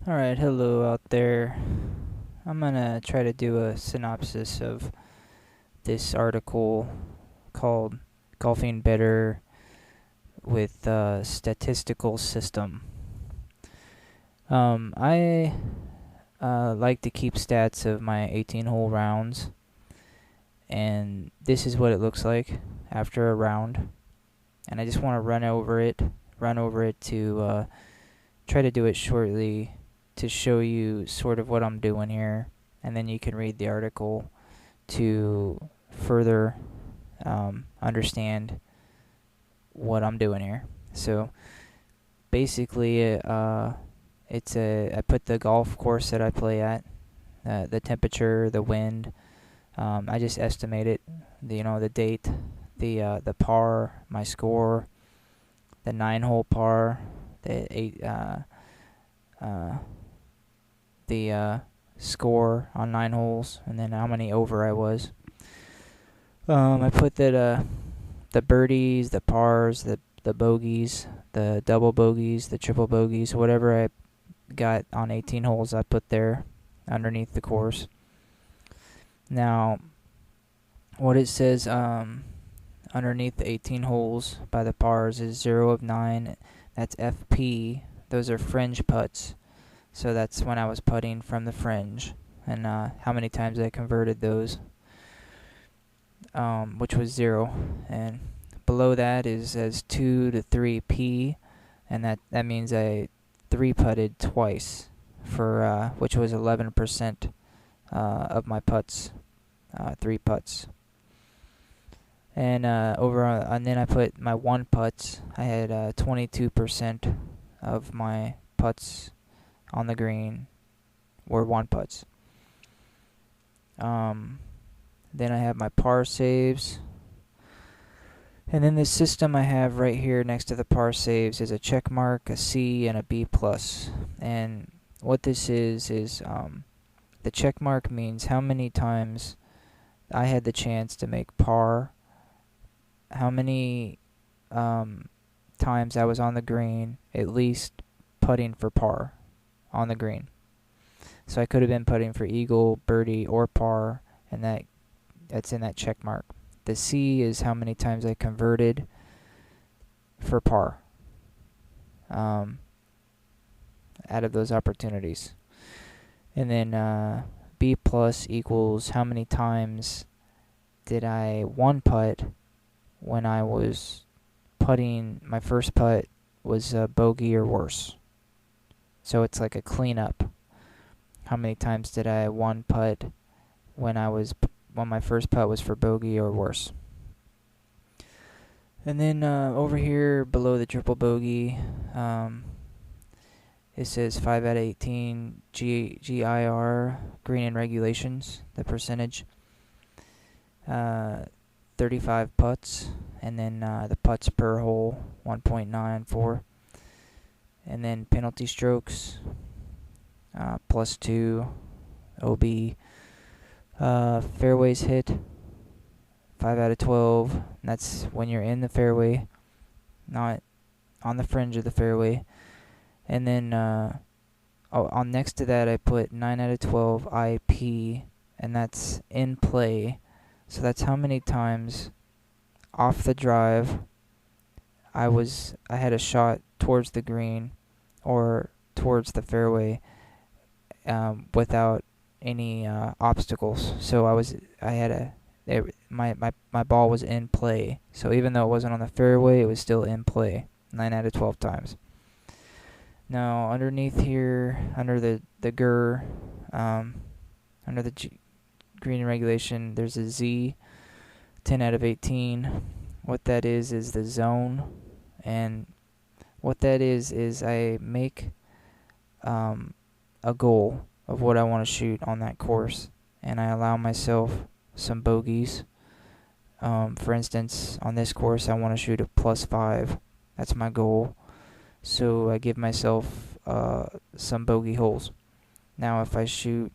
Alright, hello out there. I'm gonna try to do a synopsis of this article called Golfing Better with Statistical System. I like to keep stats of my 18 hole rounds, and this is what it looks like after a round. And I just want to run over it to try to do it shortly to show you sort of what I'm doing here, and then you can read the article to further understand what I'm doing here. So basically, I put the golf course that I play at, the temperature, the wind. I just estimate it, the date, the par, my score, the 9-hole par, the eight, the score on 9 holes, and then how many over I was. I put that the birdies, the pars, the bogeys, the double bogeys, the triple bogeys, whatever I got on 18 holes, I put there underneath the course. Now, what it says underneath the 18 holes by the pars is 0 of 9. That's FP. Those are fringe putts. So that's when I was putting from the fringe, and how many times I converted those, which was 0. And below that is as 2 to 3P, and that means I 3-putted twice, for which was 11% of my putts, 3 putts. And and then I put my 1 putts. I had 22% of my putts on the green were 1 putts. Then I have my par saves. And then the system I have right here next to the par saves is a check mark, a C, and a B+. And what this is the check mark means how many times I had the chance to make par, how many times I was on the green, at least putting for par on the green. So I could have been putting for eagle, birdie, or par, and that's in that check mark. The C is how many times I converted for par out of those opportunities. And then B+ equals how many times did I 1-putt when I was putting, my first putt was a bogey or worse. So it's like a cleanup. How many times did I 1-putt when my first putt was for bogey or worse? And then over here below the triple bogey, it says 5 out of 18 GIR, green in regulations, the percentage. 35 putts, and then the putts per hole, 1.94. And then penalty strokes, +2, OB. Fairways hit, 5 out of 12. And that's when you're in the fairway, not on the fringe of the fairway. And then on next to that, I put 9 out of 12 IP, and that's in play. So that's how many times off the drive I had a shot towards the green or towards the fairway without any obstacles. So my ball was in play. So even though it wasn't on the fairway, it was still in play 9 out of 12 times. Now underneath here, under the GUR, under the green regulation, there's a Z, 10 out of 18. What that is the zone, and what that is I make a goal of what I want to shoot on that course, and I allow myself some bogeys. For instance, on this course, I want to shoot a +5. That's my goal. So I give myself some bogey holes. Now, if I shoot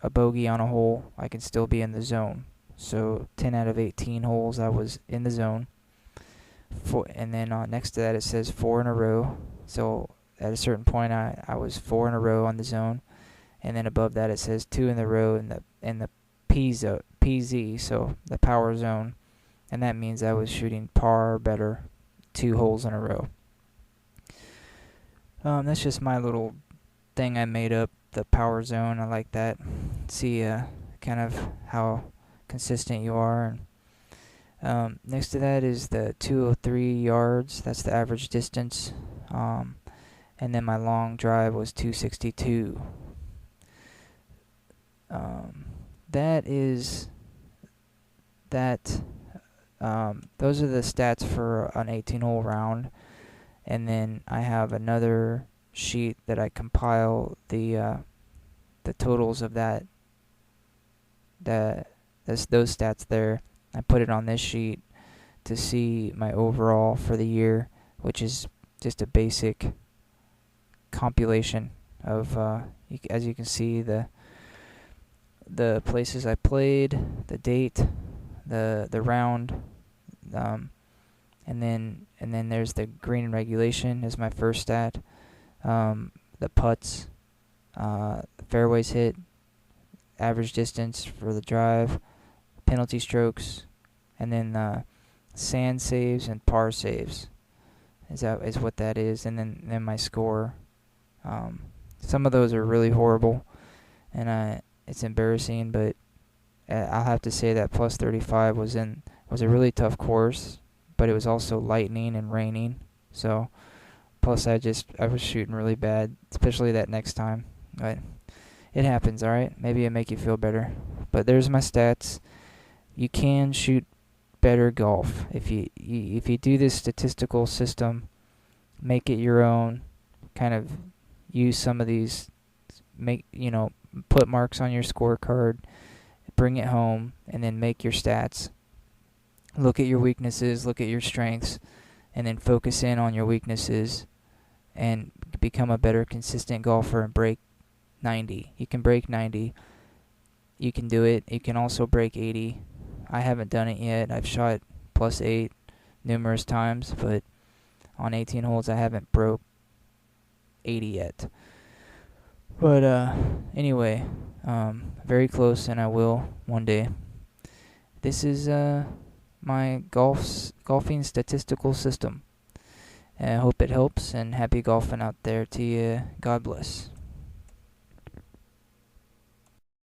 a bogey on a hole, I can still be in the zone. So 10 out of 18 holes, I was in the zone. And then next to that, it says 4 in a row. So at a certain point I was 4 in a row on the zone, and then above that it says 2 in the row in the PZ, so the power zone, and that means I was shooting par or better 2 holes in a row. That's just my little thing I made up, the power zone. I like that. See kind of how consistent you are. And next to that is the 203 yards. That's the average distance. And then my long drive was 262. That is that. Those are the stats for an 18-hole round. And then I have another sheet that I compile the totals of those stats there. I put it on this sheet to see my overall for the year, which is just a basic compilation of, as you can see, the places I played, the date, the round, and then there's the green and regulation is my first stat. The putts, fairways hit, average distance for the drive, penalty strokes, and then sand saves and par saves is what that is, and then my score. Some of those are really horrible, and it's embarrassing, but I'll have to say that plus 35 was a really tough course, but it was also lightning and raining. So, plus I was shooting really bad, especially that next time. But it happens, all right? Maybe it'll make you feel better. But there's my stats. You can shoot better golf if you do this statistical system, make it your own, kind of use some of these, put marks on your scorecard, bring it home, and then make your stats. Look at your weaknesses, look at your strengths, and then focus in on your weaknesses and become a better consistent golfer and break 90. You can break 90. You can do it. You can also break 80. I haven't done it yet. I've shot plus 8 numerous times, but on 18 holes I haven't broke 80 yet. But anyway, very close, and I will one day. This is my golfing statistical system. I hope it helps, and happy golfing out there to you. God bless.